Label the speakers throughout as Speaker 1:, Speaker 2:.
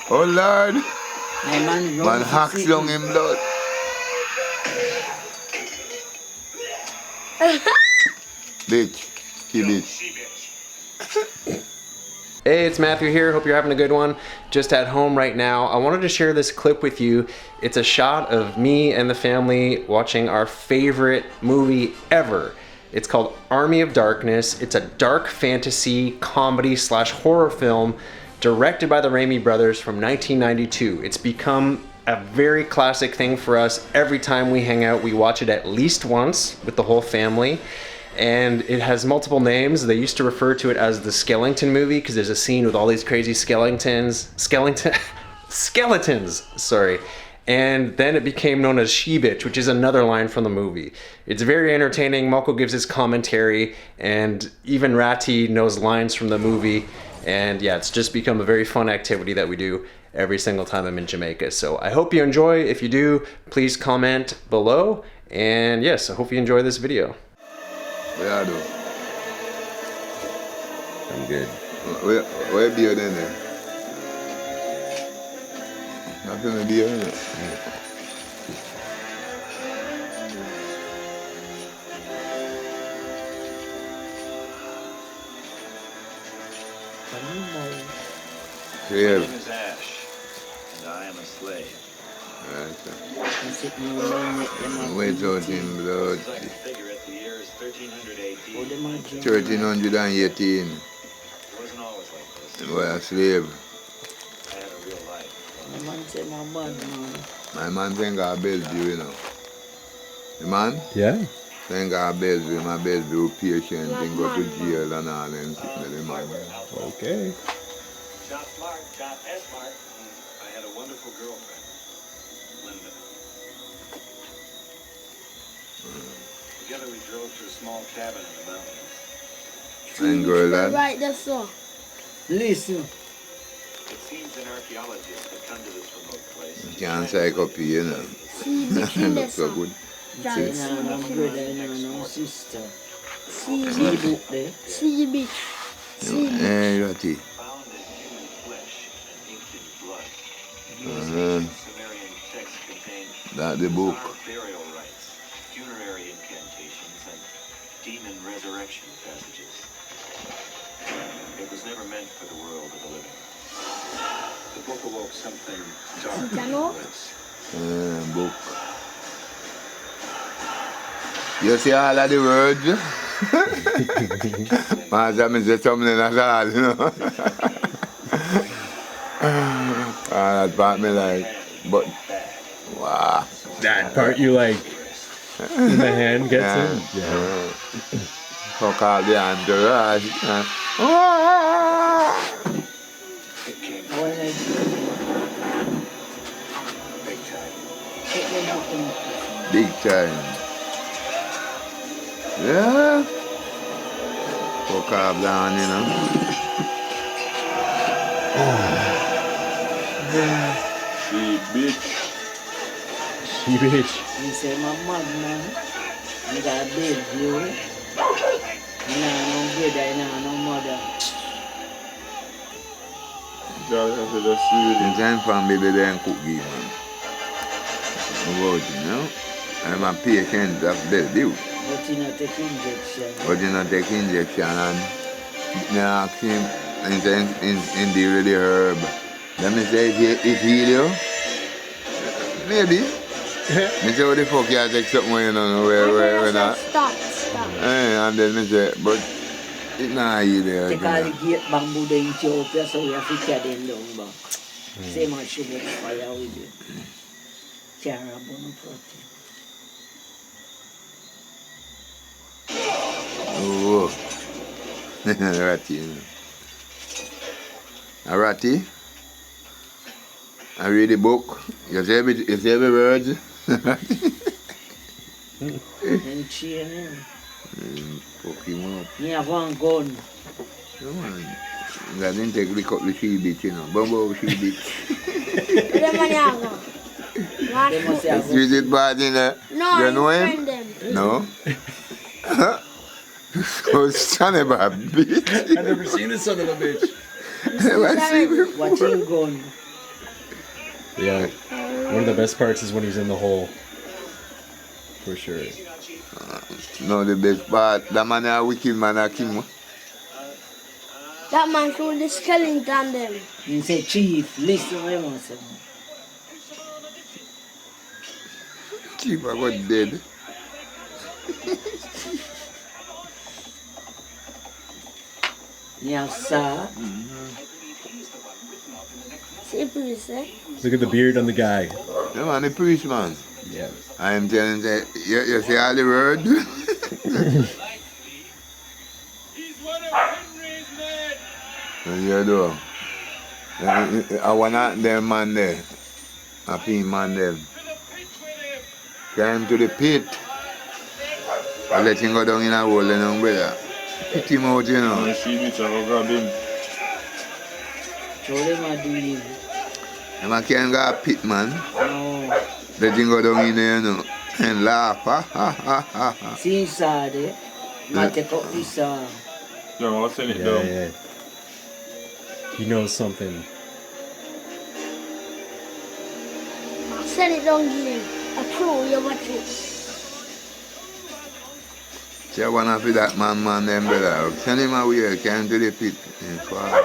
Speaker 1: Oh Lord.
Speaker 2: Man
Speaker 1: hacks down him blood. Bitch. She bitch.
Speaker 3: Hey, it's Matthew here. Hope you're having a good one. Just at home right now. I wanted to share this clip with you. It's a shot of me and the family watching our favorite movie ever. It's called Army of Darkness. It's a dark fantasy comedy / horror film directed by the Raimi brothers from 1992. It's become a very classic thing for us. Every time we hang out, we watch it at least once with the whole family. And it has multiple names. They used to refer to it as the Skellington Movie because there's a scene with all these crazy skeletons, sorry. And then it became known as She-Bitch, which is another line from the movie. It's very entertaining. Mokko gives his commentary, and even Ratty knows lines from the movie. And yeah, it's just become a very fun activity that we do every single time I'm in Jamaica. So I hope you enjoy. If you do, please comment below. And yes, I hope you enjoy this video.
Speaker 1: What I do?
Speaker 3: I'm good.
Speaker 1: Where beer then there? Nothing to beer in it.
Speaker 4: My name is Ash, and I am a slave.
Speaker 1: Right. Wait out in blood. 1318.
Speaker 4: Wasn't always like this.
Speaker 1: Boy, a slave.
Speaker 4: I had a real life.
Speaker 1: My man think I build you, you know. The man?
Speaker 3: Yeah.
Speaker 1: Think I build you, my build you patient and go to jail and all them the man.
Speaker 3: Okay.
Speaker 4: Shot smart, shot smart. I had a wonderful girlfriend, Linda. Together we drove to a small cabin in the mountains.
Speaker 1: And girl that?
Speaker 2: Right, that's all. Listen.
Speaker 4: It seems an archaeologist had come to this remote place.
Speaker 1: You can't psych up here, you know. Looks so good.
Speaker 2: Sister. See book there. See bitch.
Speaker 1: Hey, Ratty.
Speaker 4: Found in human flesh and inked in blood. Sumerian text contained
Speaker 1: That's the book.
Speaker 4: burial rites, funerary incantations, and demon resurrection passages. It was never meant for the world of the living. The book awoke something dark in us.
Speaker 1: Book. You see all of the words? Man, I say something at all, you know. That part me like, but, wow.
Speaker 3: That part you like in the hand gets in?
Speaker 1: Yeah. Fuck all the entourage. Big time. Yeah. Fuck off down, you know. She bitch.
Speaker 3: She-Bitch.
Speaker 2: He say my mother, man. You got a big view. You know, no good, I know, no mother.
Speaker 1: The time from baby they ain't cook give, man. About it, you know. I'm a patient of baby.
Speaker 2: But you not take injection.
Speaker 1: But you not take injection and you ask him in deal with the herb. Let me say it heal you. Maybe. Me say what the fuck you take something when you don't know where not.
Speaker 2: Stop.
Speaker 1: And then me say, but it not heal you.
Speaker 2: Take all the gate bamboo in Ethiopia so we have to carry them down back. Same as sugar fire we do. Carry a bone protein.
Speaker 1: Oh, Ratty, you know. A Ratty? I read the book. You see every word?
Speaker 2: And chain him.
Speaker 1: Fuck him up.
Speaker 2: Me have one gun.
Speaker 1: Come on. I didn't take the cut the she-bitch, you know. Bumbo she-bitch.
Speaker 2: They must have
Speaker 1: Is it bad, you know?
Speaker 2: No,
Speaker 1: You know
Speaker 2: friend
Speaker 1: him?
Speaker 2: them.
Speaker 1: No? So son of a bitch.
Speaker 3: I've never seen this son of a bitch.
Speaker 1: Never seen him.
Speaker 2: Watch him gun.
Speaker 3: Yeah. One of the best parts is when he's in the hole. For sure.
Speaker 1: No, the best part, that man a wicked man a king.
Speaker 5: That man threw the skeleton them.
Speaker 2: He say, Chief, listen to him. I said,
Speaker 1: Chief, I got dead.
Speaker 2: yeah, sir.
Speaker 5: See, please, eh?
Speaker 3: Look at the beard on the guy.
Speaker 1: The man, the priest man.
Speaker 3: Yeah.
Speaker 1: I am telling you, you see all the word? You do. I want them man there. A pin man them. Came to the pit. I let him go down in a hole and umbrella. Pick him out, you know.
Speaker 6: See me, so I'll grab him.
Speaker 2: Show them how to do it.
Speaker 1: And I can't go a pit, man.
Speaker 2: No.
Speaker 1: Let him go down in there, you know. And laugh. Ha, ha, ha, ha, ha.
Speaker 2: See inside, eh? Man, take up this song.
Speaker 6: No, I'll send it
Speaker 3: Yeah,
Speaker 6: down.
Speaker 3: yeah. He knows something.
Speaker 5: Send it down here. Approve your battery.
Speaker 1: See, I want to feel that man, them brother. Send him away, came to the pit. And fall.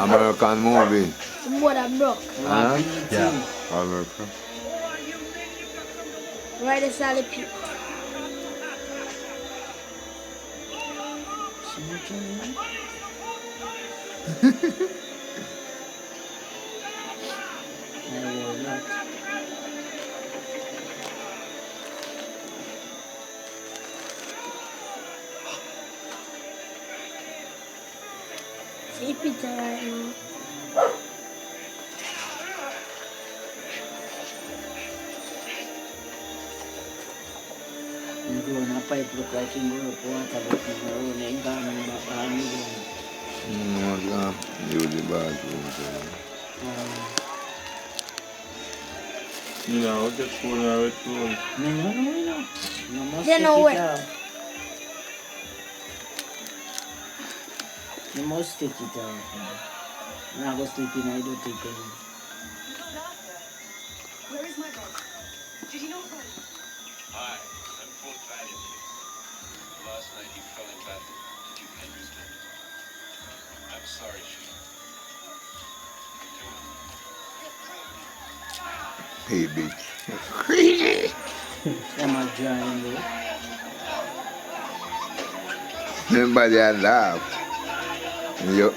Speaker 1: American movie.
Speaker 5: The boy that broke.
Speaker 1: Huh?
Speaker 3: Yeah.
Speaker 1: American.
Speaker 5: Right inside the pit. See Peter right now.
Speaker 2: You go on a pipe look like you go up water, but you go on and go on behind you.
Speaker 1: What's that? Use the bathroom.
Speaker 6: You know, I'll get phone out with phone.
Speaker 2: No. You must
Speaker 5: They
Speaker 2: take
Speaker 5: know
Speaker 2: it
Speaker 5: it.
Speaker 2: out. You must take it out. Now go sleep in, I don't take it.
Speaker 7: Where is my brother? Did he know about it?
Speaker 4: Hi, I'm Fort Valiant. Last night he fell in battle to Duke Henry's men. I'm sorry, Chief.
Speaker 1: Hey, bitch. That's crazy.
Speaker 2: I'm a drawing though.
Speaker 1: Everybody had laugh. Yo.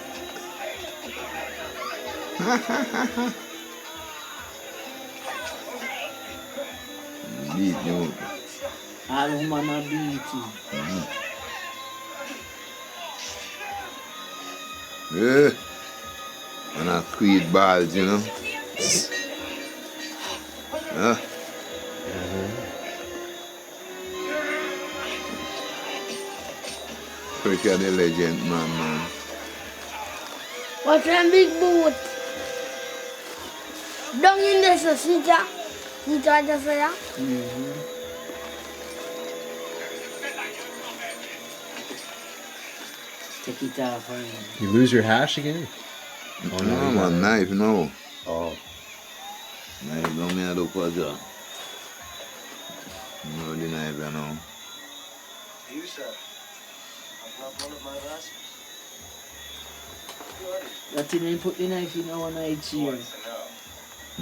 Speaker 1: Beat you.
Speaker 2: All women are beauty.
Speaker 1: Yeah. And I squeeze balls, you know. Huh? Fresh are the legend, man.
Speaker 5: What's that big boot? Down in this, see that? See that just there?
Speaker 2: Take it off for him.
Speaker 3: You lose your hash again?
Speaker 1: Oh, no, man, knife, no.
Speaker 3: Oh.
Speaker 1: Knife, don't me do puzzle. No, the knife, you know.
Speaker 4: You, sir. I'm not one of my rascals.
Speaker 2: That thing you put the knife in our night chair.
Speaker 4: Wants to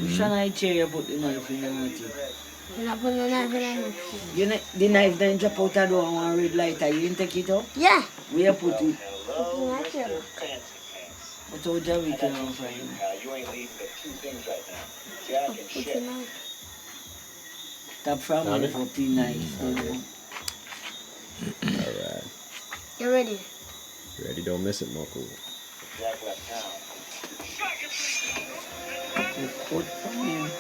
Speaker 4: know.
Speaker 2: Which night chair you put the knife in the night?
Speaker 5: You're not putting the knife in there.
Speaker 2: The knife then drop out the door and one red lighter. You didn't take it out?
Speaker 5: Yeah.
Speaker 2: Where you put it?
Speaker 4: Hello,
Speaker 5: Right there.
Speaker 4: Mr. Fancy Pants.
Speaker 2: But how do we can
Speaker 4: You,
Speaker 2: find?
Speaker 4: you ain't leaving but two things right now. Jack and
Speaker 5: Put
Speaker 4: shit.
Speaker 5: the knife.
Speaker 2: Tap from
Speaker 3: Done
Speaker 2: me
Speaker 3: it?
Speaker 2: for the knife.
Speaker 3: Alright.
Speaker 5: You ready?
Speaker 3: You ready? Don't miss it, Mokko.
Speaker 4: Jack left town.
Speaker 2: Put from him.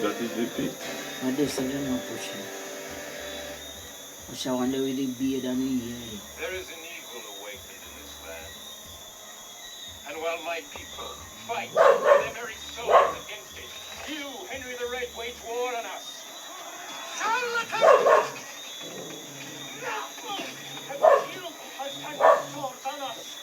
Speaker 6: That is the pit.
Speaker 2: And this is not pushing. I wonder where the beard and the ear.
Speaker 4: There is an evil awakened in this land. And while my people fight with their very souls against it, you, Henry the Red, wage war on us. And you are standing swords on us.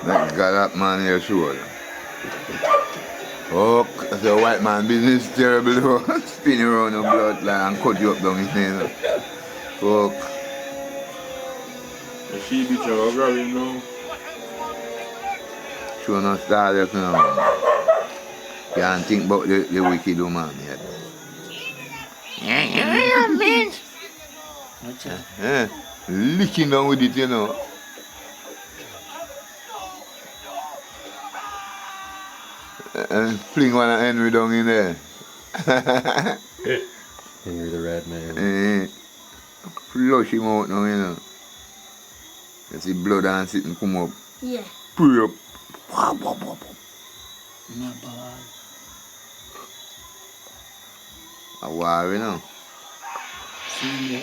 Speaker 1: Like got that man here shoulder. Oh, that's a white man business terrible though. Spin you around your blood line and cut you up down his name. Fuck.
Speaker 6: The she bitch, I go grab him now.
Speaker 1: Sure not start yet now. Can't think about the wicked woman yet.
Speaker 2: Watch out.
Speaker 1: Yeah. Licking down with it, you know. And fling one of Henry down in there.
Speaker 3: Henry the Red Man.
Speaker 1: Flush him out now, you know. You see blood and sitting come up.
Speaker 5: Yeah.
Speaker 1: Pray up.
Speaker 2: Not bad.
Speaker 1: A war, you know.
Speaker 2: See ya.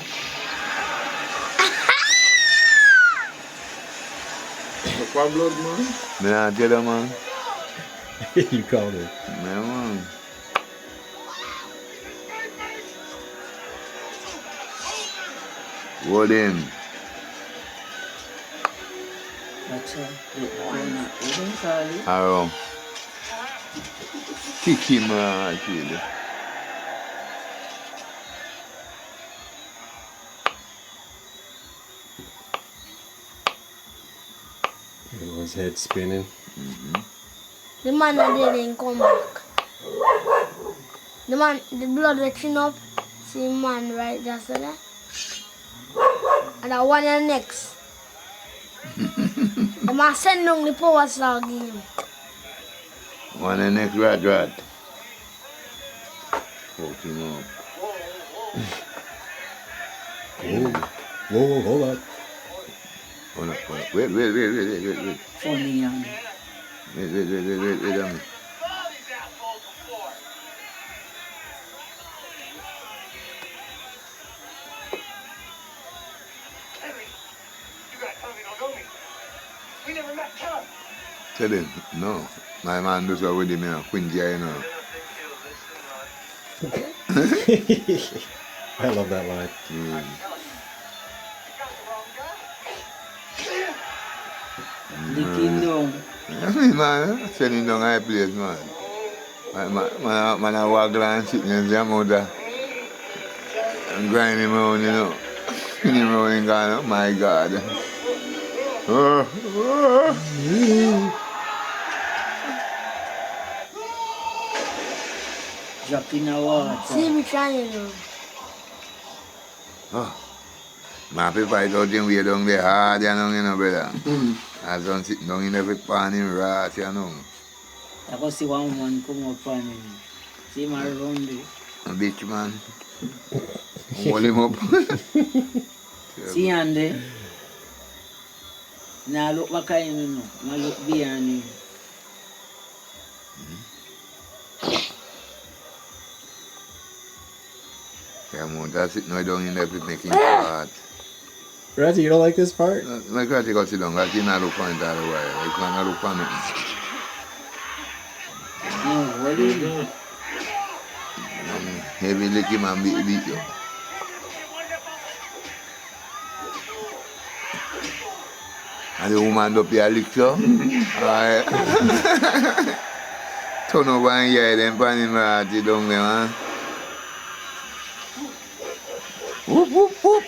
Speaker 6: Look what blood, man.
Speaker 1: Me not tell you, man.
Speaker 3: You called it.
Speaker 1: Yeah, man. Hold him.
Speaker 2: Watch out. You don't call it.
Speaker 1: Around. Kick him, actually.
Speaker 3: His head spinning.
Speaker 5: The man that didn't come back. The man, the blood retching up. See man right just there. And that one and next. The man send down the power star game.
Speaker 1: One the next rat. Fuck him up.
Speaker 3: Whoa, hold up.
Speaker 1: Hold up. Wait.
Speaker 2: Funny young.
Speaker 1: Wait.
Speaker 7: You gotta tell me you don't know me. We never met. Tell him.
Speaker 1: Tell him, no. My man does what with him, you know. Quincy, you know.
Speaker 3: I love that line.
Speaker 2: Licking down.
Speaker 1: Man, send him down high place, man. Man, I walk around and sit in the mother and grind him around, you know. Spin him around and gone, oh my God.
Speaker 2: Drop in the water.
Speaker 5: See me trying now.
Speaker 1: Man, people fight out him way down there hard, you know, brother. I don't sit down in every pan him rat, you know.
Speaker 2: I go see one woman come up on him. See him around there.
Speaker 1: A bitch, man. Hold him up.
Speaker 2: See him there. Now look back at him, you know. Now look behind him.
Speaker 1: Yeah, man, that's it now down in there to make him hard.
Speaker 3: Razzie, you don't like this part?
Speaker 1: Like I go sit down, because he not look on it all the while. He can't look on it.
Speaker 2: No, what do you do?
Speaker 1: Heavy lick him and beat you. And the woman up here lick you. Alright. Turn over and hear them pan him right down there, man. Whoop, whoop, whoop.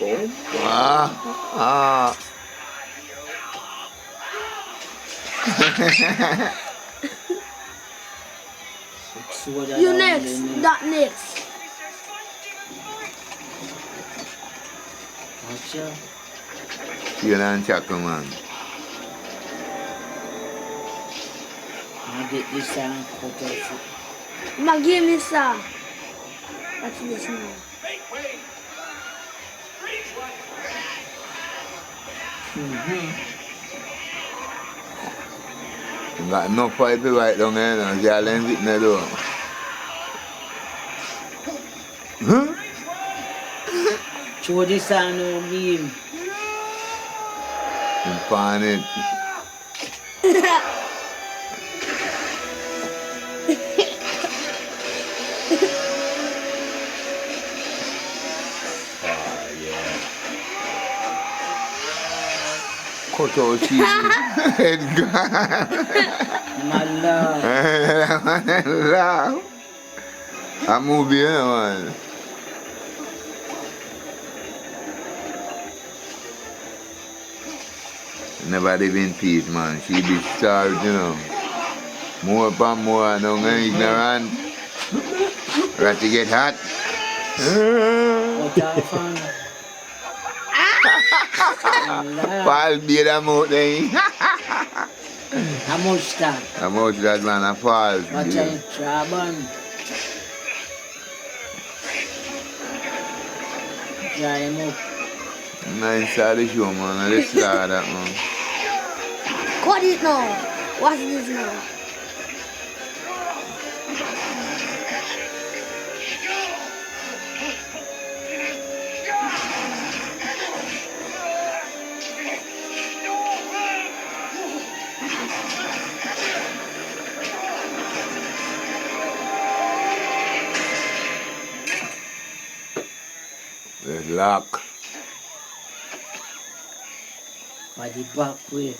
Speaker 5: You next. That next.
Speaker 2: Watch out.
Speaker 1: Chill and chuckle, man.
Speaker 2: I'll get this and cut off.
Speaker 5: Ma give me sir. Watch this now.
Speaker 1: You got enough pipe right down there now. Just lend it in the door.
Speaker 2: Show this and no game.
Speaker 1: And pan it. cut out TV. Head gone.
Speaker 2: Man laugh.
Speaker 1: Laugh. A movie, you know, man. Never live in peace, man. She be starved, you know. More and more, no ignorant. Ratty get hot.
Speaker 2: Cut off and laugh.
Speaker 1: Paul beat them out there.
Speaker 2: How much that?
Speaker 1: How much that man a fall?
Speaker 2: What a trouble. Dry him up.
Speaker 1: Nice side of the show, man. Let's start that, man.
Speaker 5: Cut it now. Watch this now.
Speaker 1: Let's lock.
Speaker 2: By the back way.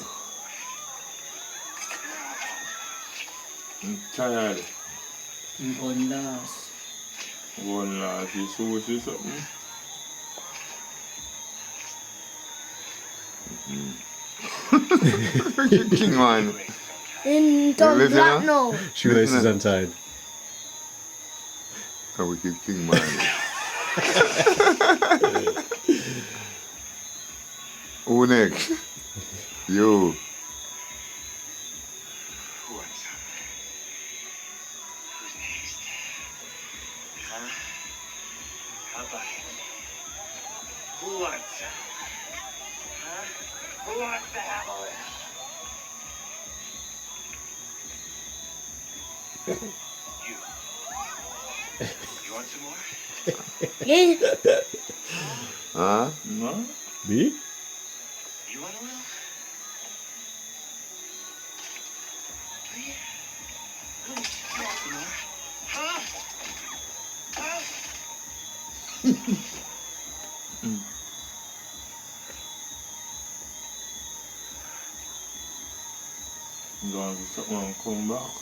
Speaker 6: I'm tired.
Speaker 2: One last.
Speaker 6: One last, you sushi something?
Speaker 1: King man.
Speaker 5: In tongue
Speaker 1: Listen,
Speaker 5: black
Speaker 1: huh?
Speaker 5: now.
Speaker 3: Shoelaces untied.
Speaker 1: A wicked king man. Who next? You.
Speaker 4: What's up? Who's next? Huh? How about it? Who wants some? Huh? Who wants to have a little? You. You want some more?
Speaker 5: Yeah.
Speaker 1: Huh?
Speaker 6: No?
Speaker 3: Me?
Speaker 4: You want a little? Do you? You want some more? Huh? Huh?
Speaker 6: I'm going to something and come back.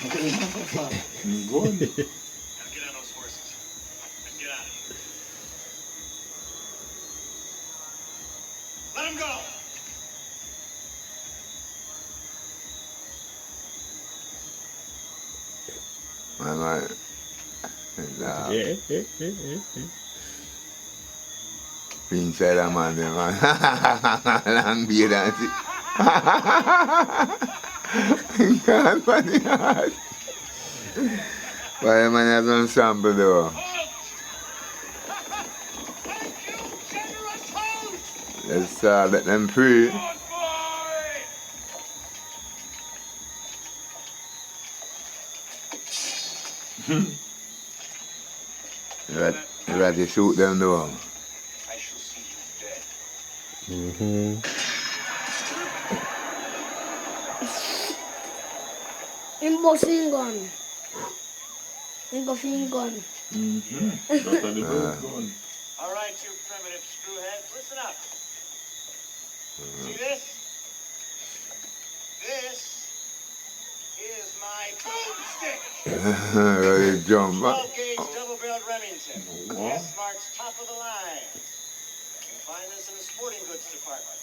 Speaker 2: Enough of that.
Speaker 6: I'm going.
Speaker 4: Now get on those horses. And get out of here. Let him go!
Speaker 1: Man, man. Nah. Inside a man, man. Long beard and see. God, funny hard. Why man has some sample though? Let's let them free. You got to shoot them though.
Speaker 4: I shall see you dead.
Speaker 3: Mm-hmm.
Speaker 5: In boxing gun. In coffee gun.
Speaker 6: Mm-hmm. That's the first one.
Speaker 4: All right, you primitive screwheads, listen up. See this? This is my boomstick.
Speaker 1: Ready to jump.
Speaker 4: 12-gauge double-barreled Remington.
Speaker 6: Wow.
Speaker 4: S-Mark's top of the line. You can find this in the sporting goods department.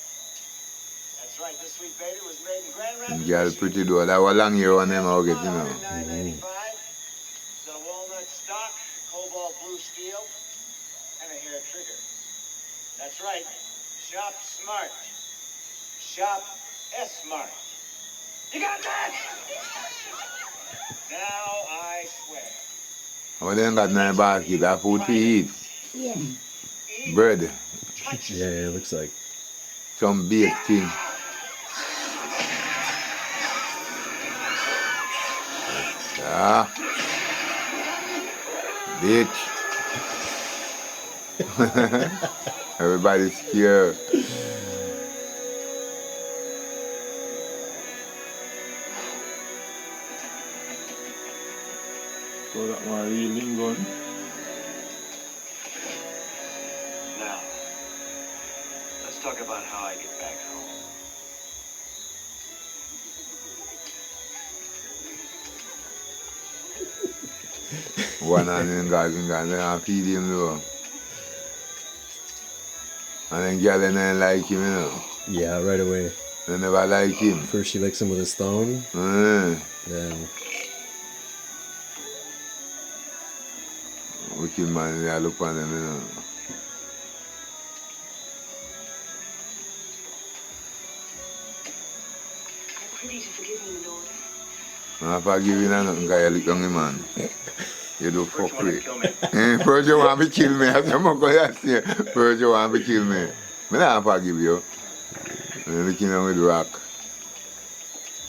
Speaker 4: That's right, this sweet baby was made in Grand Rapids,
Speaker 1: Girl
Speaker 4: Michigan.
Speaker 1: pretty though. That was long year on them I'll get, you know.
Speaker 4: $9.95. It's got a walnut stock, cobalt blue steel, and a hair trigger. That's right. Shop smart. Shop S-Mart. You got that? Now I swear.
Speaker 1: But then got nine basket. That food to eat.
Speaker 5: Yeah.
Speaker 1: Bread.
Speaker 3: Yeah, it looks like.
Speaker 1: Some baked thing. Yeah. Bitch. Everybody's scared.
Speaker 6: So that my reeling gun.
Speaker 4: Now, let's talk about how I get back home.
Speaker 1: One of them guys and they feed him though. And then girl didn't like him, you know.
Speaker 3: Yeah, right away.
Speaker 1: They never like him.
Speaker 3: First she licks him with a stone, then
Speaker 1: Wicked man, I look on them, you know.
Speaker 8: I pray you to forgive me, Lord.
Speaker 1: I'm not forgiving nothing because you look on him, man. You do fuck
Speaker 4: First, you want
Speaker 1: with.
Speaker 4: to kill me?
Speaker 1: First you want to kill me. I said, Mokko, say, first you want to kill me. I don't forgive you. I'm looking at with rock.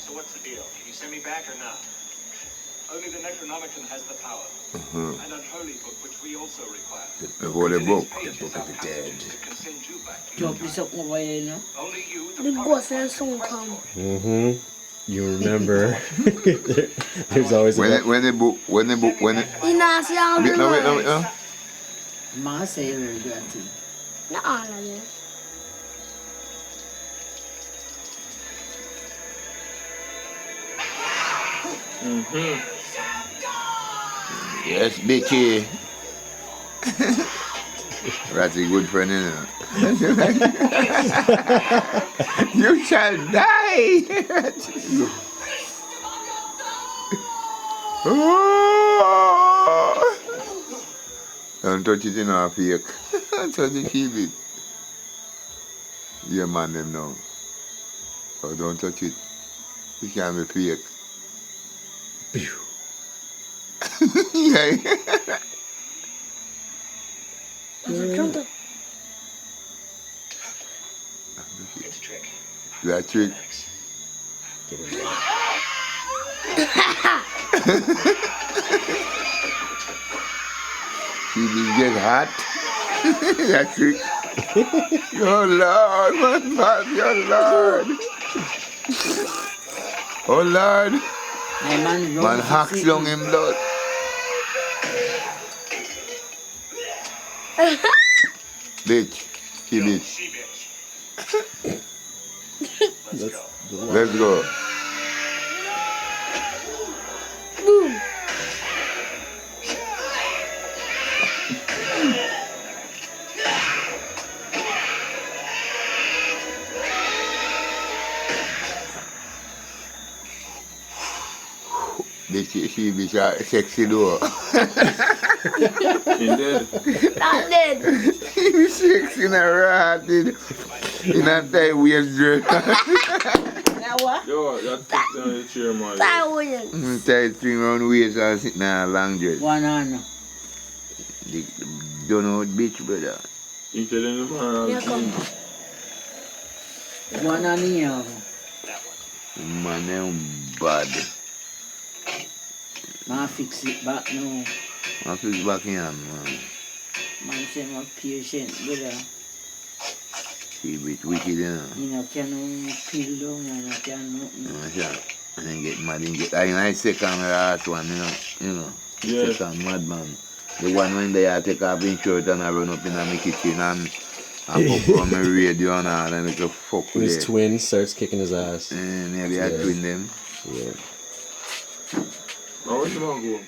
Speaker 4: So what's the deal? Can you send me back or not? Only the Necronomicon has the power. An unholy book which we also require.
Speaker 1: Before the book.
Speaker 4: The book of the dead. Can send you back.
Speaker 2: Drop this up over here, you know.
Speaker 4: Only you,
Speaker 5: The ghost and soon come.
Speaker 3: you remember. There's always
Speaker 1: When the book,
Speaker 5: You know, see all the
Speaker 1: wait, no.
Speaker 5: words.
Speaker 2: Ma say very good thing.
Speaker 5: Not all of them.
Speaker 1: Yes, bitchy. That's a good friend, you know. You shall die. Don't touch it in our fake. Touch it, keep it. Yeah, man, them now. Oh, don't touch it. It can't be fake. Yeah.
Speaker 5: Jump
Speaker 4: It's a trick.
Speaker 1: That trick. See this get hot? That trick. Your Lord, man, your Lord. Oh Lord. Man hacks down him blood. Bitch. She bitch.
Speaker 4: She bitch. Let's go.
Speaker 1: Let's go.
Speaker 5: Boom.
Speaker 1: Bitch, she bitch a sexy though.
Speaker 6: She dead.
Speaker 5: Not dead.
Speaker 1: She be sexy in a rotted. In a tight waist dress.
Speaker 2: Now what?
Speaker 6: Yo, that took down the chair, man.
Speaker 5: That wouldn't.
Speaker 1: Tight string round waist and sitting in a long dress.
Speaker 2: One on.
Speaker 1: Don't know what bitch, brother.
Speaker 6: You telling the man?
Speaker 5: Here come.
Speaker 2: One on here.
Speaker 1: Man, them bad.
Speaker 2: Ma fix it back now.
Speaker 1: I feel back in, man.
Speaker 2: Man say my patient, brother.
Speaker 1: She bitch wicked, you know.
Speaker 2: You know, can peel down and I can nothing.
Speaker 1: Sure. And then get mad and get. I second last one, you know.
Speaker 6: Yeah.
Speaker 1: Second madman. The one when they take off his shirt and I run up in my kitchen and put on my radio and all and make a fuck with
Speaker 3: his
Speaker 1: it.
Speaker 3: twin starts kicking his ass.
Speaker 1: Maybe I twin them.
Speaker 3: Yeah.
Speaker 6: Oh, where's the man go?